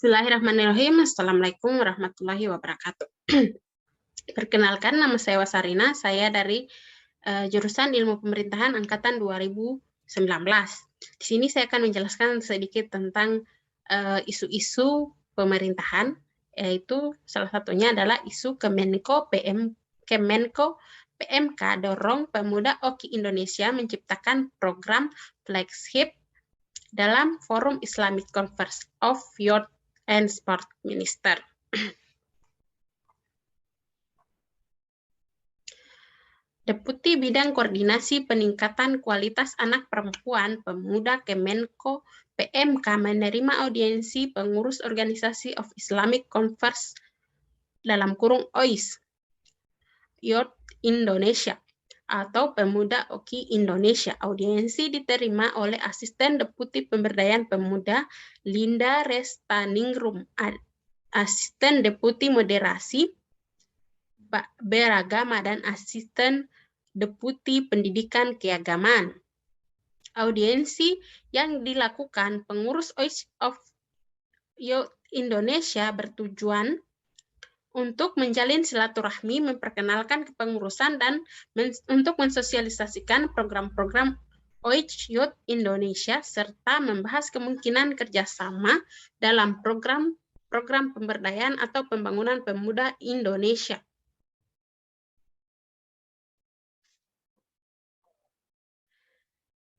Bismillahirrahmanirrahim. Assalamualaikum warahmatullahi wabarakatuh. Perkenalkan, nama saya Wasarina. Saya dari jurusan Ilmu Pemerintahan Angkatan 2019. Di sini saya akan menjelaskan sedikit tentang isu-isu pemerintahan, yaitu salah satunya adalah isu Kemenko PMK dorong pemuda OKI Indonesia menciptakan program flagship dalam Forum Islamic Conference of Youth and Sport Minister. Deputi Bidang Koordinasi Peningkatan Kualitas Anak Perempuan Pemuda Kemenko PMK menerima audiensi pengurus Organisasi of Islamic Conference dalam kurung OIS Youth Indonesia atau Pemuda OKI Indonesia. Audiensi diterima oleh Asisten Deputi Pemberdayaan Pemuda Linda Restaningrum, Asisten Deputi Moderasi Beragama, dan Asisten Deputi Pendidikan Keagamaan. Audiensi yang dilakukan pengurus OIS of Youth Indonesia bertujuan untuk menjalin silaturahmi, memperkenalkan kepengurusan, dan untuk mensosialisasikan program-program OIS Youth Indonesia, serta membahas kemungkinan kerjasama dalam program pemberdayaan atau pembangunan pemuda Indonesia.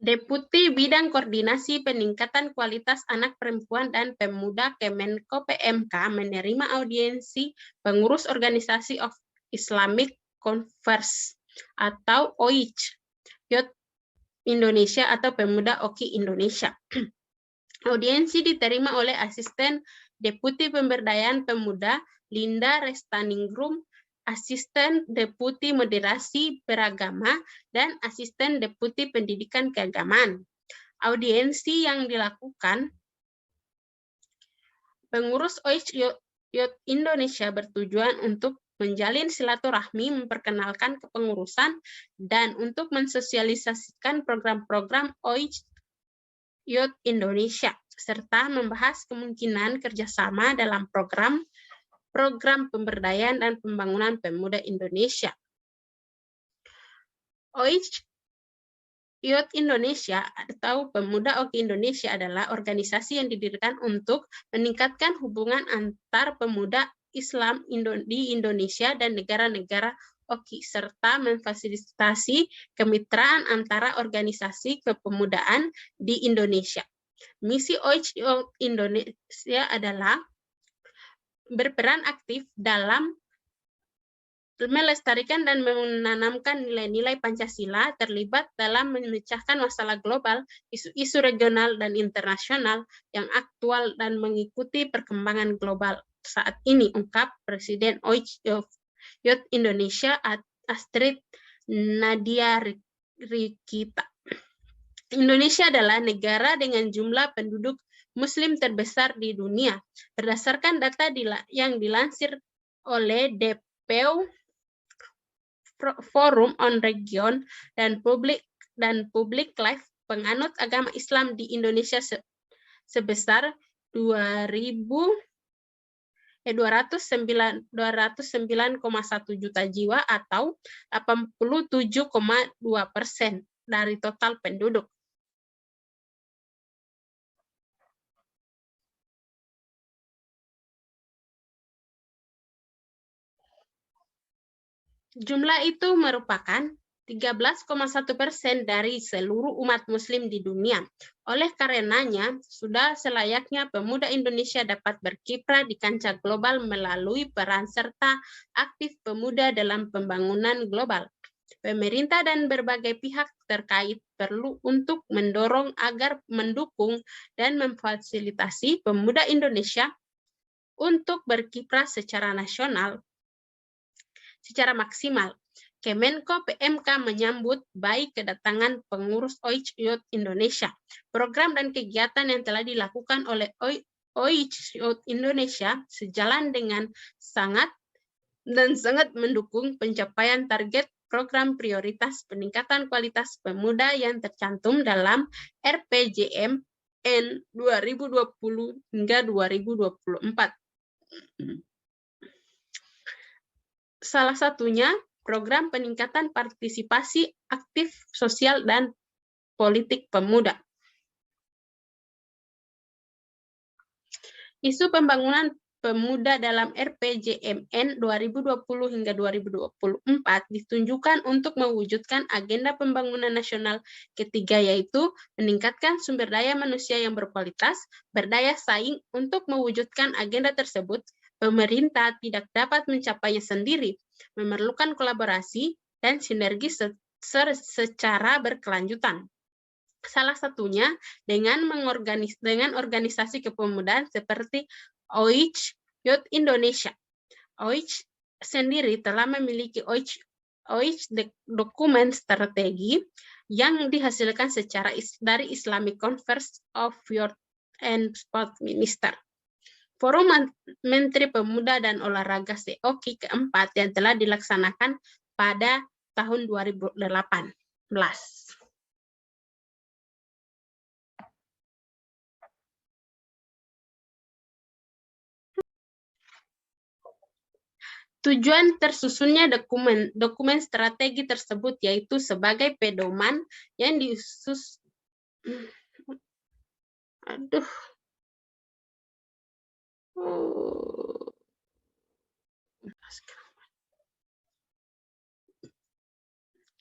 Deputi Bidang Koordinasi Peningkatan Kualitas Anak Perempuan dan Pemuda Kemenko PMK menerima audiensi pengurus Organisasi of Islamic Conference atau OIC Youth Indonesia atau Pemuda OKI Indonesia. Audiensi diterima oleh Asisten Deputi Pemberdayaan Pemuda Linda Restaningrum, Asisten Deputi Moderasi Beragama, dan Asisten Deputi Pendidikan Keagamaan. Audiensi yang dilakukan pengurus OIS Youth Indonesia bertujuan untuk menjalin silaturahmi, memperkenalkan kepengurusan, dan untuk mensosialisasikan program-program OIS Youth Indonesia, serta membahas kemungkinan kerjasama dalam program pemberdayaan dan pembangunan pemuda Indonesia. OIS Youth Indonesia atau Pemuda OKI Indonesia adalah organisasi yang didirikan untuk meningkatkan hubungan antar pemuda Islam di Indonesia dan negara-negara OKI, serta memfasilitasi kemitraan antara organisasi kepemudaan di Indonesia. Misi OIS Youth Indonesia adalah berperan aktif dalam melestarikan dan menanamkan nilai-nilai Pancasila, terlibat dalam memecahkan masalah global, isu-isu regional dan internasional yang aktual, dan mengikuti perkembangan global saat ini, ungkap Presiden OIS Youth Indonesia Astrid Nadia Rikita. Indonesia adalah negara dengan jumlah penduduk Muslim terbesar di dunia. Berdasarkan data yang dilansir oleh DPU Forum on Region dan Public Life, penganut agama Islam di Indonesia sebesar 209,1 juta jiwa atau 87,2% dari total penduduk. Jumlah itu merupakan 13,1% dari seluruh umat Muslim di dunia. Oleh karenanya, sudah selayaknya pemuda Indonesia dapat berkiprah di kancah global melalui peran serta aktif pemuda dalam pembangunan global. Pemerintah dan berbagai pihak terkait perlu untuk mendorong agar mendukung dan memfasilitasi pemuda Indonesia untuk berkiprah secara nasional secara maksimal. Kemenko PMK menyambut baik kedatangan pengurus OIS Youth Indonesia. Program dan kegiatan yang telah dilakukan oleh OIS Youth Indonesia sejalan dengan sangat mendukung pencapaian target program prioritas peningkatan kualitas pemuda yang tercantum dalam RPJM UN 2020 hingga 2024. Salah satunya program peningkatan partisipasi aktif sosial dan politik pemuda. Isu pembangunan pemuda dalam RPJMN 2020 hingga 2024 ditunjukkan untuk mewujudkan agenda pembangunan nasional ketiga, yaitu meningkatkan sumber daya manusia yang berkualitas, berdaya saing. Untuk mewujudkan agenda tersebut, pemerintah tidak dapat mencapainya sendiri, memerlukan kolaborasi dan sinergi secara berkelanjutan. Salah satunya dengan organisasi kepemudaan seperti OIC Youth Indonesia. OIC sendiri telah memiliki OIC dokumen strategi yang dihasilkan dari Islamic Conference of Youth and Sport Minister. Forum Menteri Pemuda dan Olahraga SEOKI keempat yang telah dilaksanakan pada tahun 2018. Tujuan tersusunnya dokumen strategi tersebut yaitu sebagai pedoman yang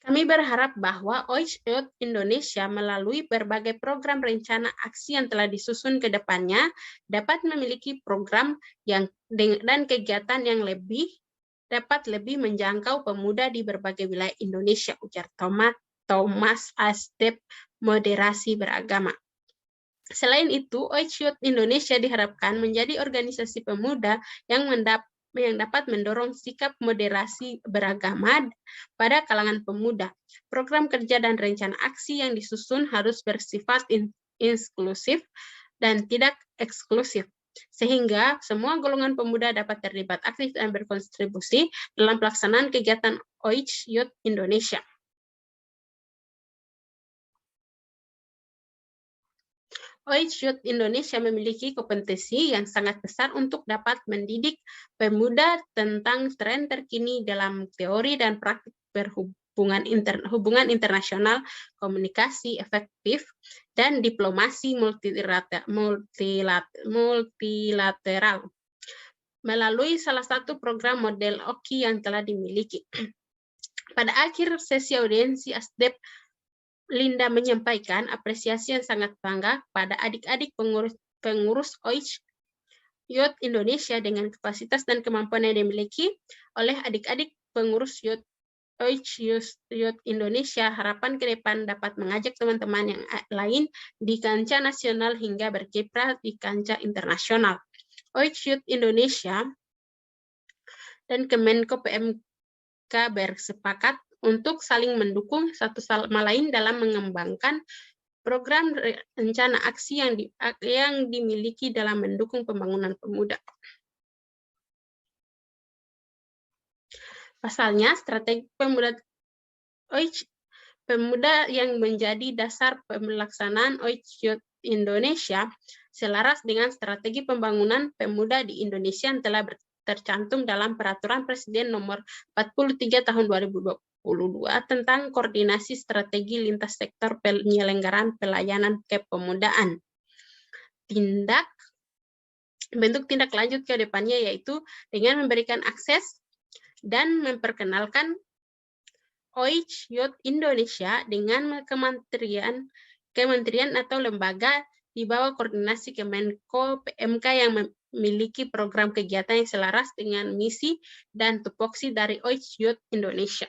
Kami berharap bahwa OIC Youth Indonesia melalui berbagai program rencana aksi yang telah disusun ke depannya dapat memiliki program dan kegiatan yang dapat lebih menjangkau pemuda di berbagai wilayah Indonesia, ujar Thomas Asdep, moderasi beragama. Selain itu, OIC Youth Indonesia diharapkan menjadi organisasi pemuda yang dapat mendorong sikap moderasi beragama pada kalangan pemuda. Program kerja dan rencana aksi yang disusun harus bersifat inklusif dan tidak eksklusif, sehingga semua golongan pemuda dapat terlibat aktif dan berkontribusi dalam pelaksanaan kegiatan OIC Youth Indonesia. OIC Youth Indonesia memiliki kompetensi yang sangat besar untuk dapat mendidik pemuda tentang tren terkini dalam teori dan praktik hubungan internasional, komunikasi efektif, dan diplomasi multilateral melalui salah satu program model OKI yang telah dimiliki. Pada akhir sesi audiensi, Asdep Linda menyampaikan apresiasi yang sangat bangga pada adik-adik pengurus OIC Youth Indonesia dengan kapasitas dan kemampuan yang dimiliki oleh adik-adik pengurus OIC Youth Indonesia. Harapan ke depan dapat mengajak teman-teman yang lain di kancah nasional hingga berkiprah di kancah internasional. OIC Youth Indonesia dan Kemenko PMK bersepakat untuk saling mendukung satu sama lain dalam mengembangkan program rencana aksi yang dimiliki dalam mendukung pembangunan pemuda. Pasalnya, strategi pemuda yang menjadi dasar pelaksanaan OIC Youth Indonesia selaras dengan strategi pembangunan pemuda di Indonesia yang telah tercantum dalam Peraturan Presiden Nomor 43 Tahun 2022 tentang koordinasi strategi lintas sektor penyelenggaraan pelayanan kepemudaan. Bentuk tindak lanjut ke depannya yaitu dengan memberikan akses dan memperkenalkan OIC Youth Indonesia dengan kementerian atau lembaga di bawah koordinasi Kemenko PMK yang memiliki program kegiatan yang selaras dengan misi dan tupoksi dari OIC Youth Indonesia.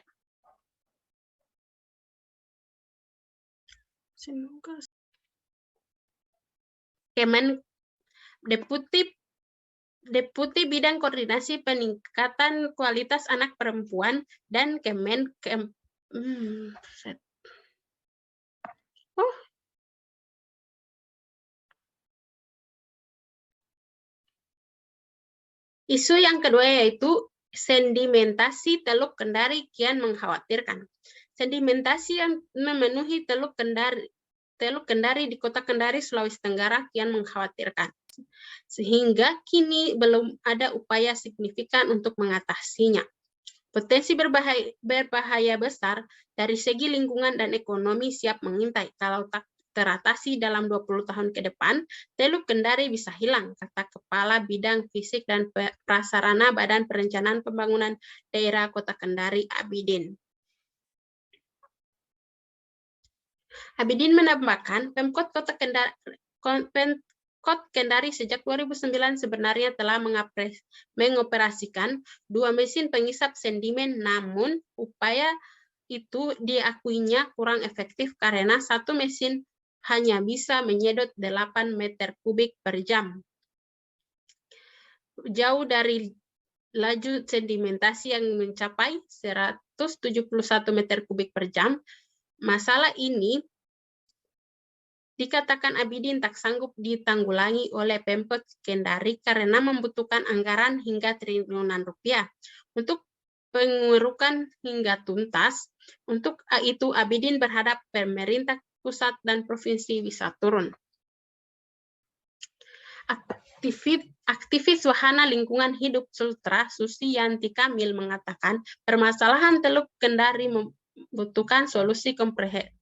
Deputi Bidang Koordinasi Peningkatan Kualitas Anak Perempuan dan Isu yang kedua yaitu sedimentasi Teluk Kendari kian mengkhawatirkan. Sedimentasi yang memenuhi Teluk Teluk Kendari di Kota Kendari, Sulawesi Tenggara kian mengkhawatirkan, sehingga kini belum ada upaya signifikan untuk mengatasinya. Potensi berbahaya besar dari segi lingkungan dan ekonomi siap mengintai. Kalau tak teratasi dalam 20 tahun ke depan, Teluk Kendari bisa hilang, kata Kepala Bidang Fisik dan Prasarana Badan Perencanaan Pembangunan Daerah Kota Kendari, Abidin. Abidin menambahkan, Pemkot Kendari sejak 2009 sebenarnya telah mengoperasikan 2 mesin pengisap sedimen, namun upaya itu diakuinya kurang efektif karena 1 mesin hanya bisa menyedot 8 meter kubik per jam. Jauh dari laju sedimentasi yang mencapai 171 meter kubik per jam, masalah ini dikatakan Abidin tak sanggup ditanggulangi oleh Pemkot Kendari karena membutuhkan anggaran hingga triliunan rupiah untuk pengurukan hingga tuntas. Untuk itu Abidin berharap pemerintah pusat dan provinsi bisa turun. Aktivis wahana lingkungan hidup Sultra, Susiyanti Kamil, mengatakan permasalahan Teluk Kendari membutuhkan solusi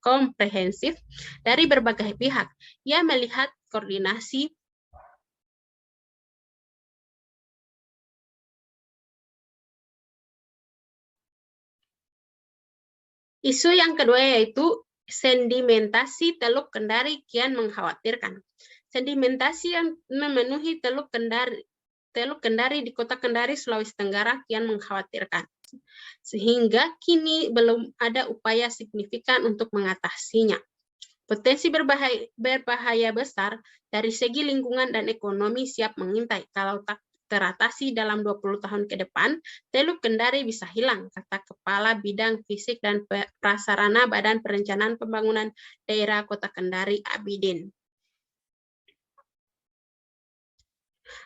komprehensif dari berbagai pihak. Ia melihat koordinasi isu yang kedua yaitu sedimentasi Teluk Kendari kian mengkhawatirkan. Sedimentasi yang memenuhi Teluk Kendari di Kota Kendari, Sulawesi Tenggara kian mengkhawatirkan, sehingga kini belum ada upaya signifikan untuk mengatasinya. Potensi berbahaya besar dari segi lingkungan dan ekonomi siap mengintai. Kalau tak teratasi dalam 20 tahun ke depan, Teluk Kendari bisa hilang, kata Kepala Bidang Fisik dan Prasarana Badan Perencanaan Pembangunan Daerah Kota Kendari, Abidin.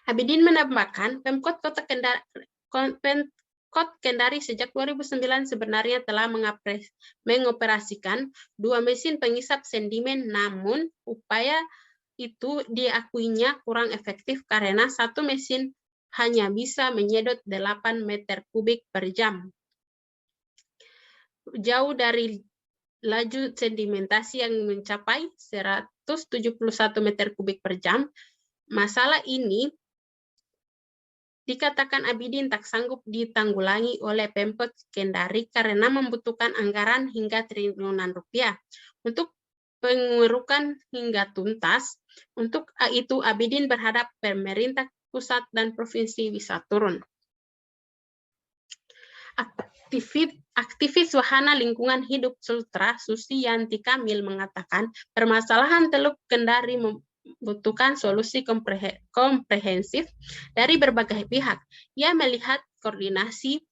Abidin menambahkan, Pemkot Kendari sejak 2009 sebenarnya telah mengoperasikan 2 mesin pengisap sedimen, namun upaya itu diakuinya kurang efektif karena 1 mesin hanya bisa menyedot 8 meter kubik per jam. Jauh dari laju sedimentasi yang mencapai 171 meter kubik per jam, masalah ini dikatakan Abidin tak sanggup ditanggulangi oleh Pemkot Kendari karena membutuhkan anggaran hingga triliunan rupiah untuk pengurukan hingga tuntas. Untuk itu Abidin berharap pemerintah pusat dan provinsi bisa turun. Aktivis wahana lingkungan hidup Sultra, Susiyanti Kamil, mengatakan permasalahan Teluk Kendari membutuhkan solusi komprehensif dari berbagai pihak. Ia melihat koordinasi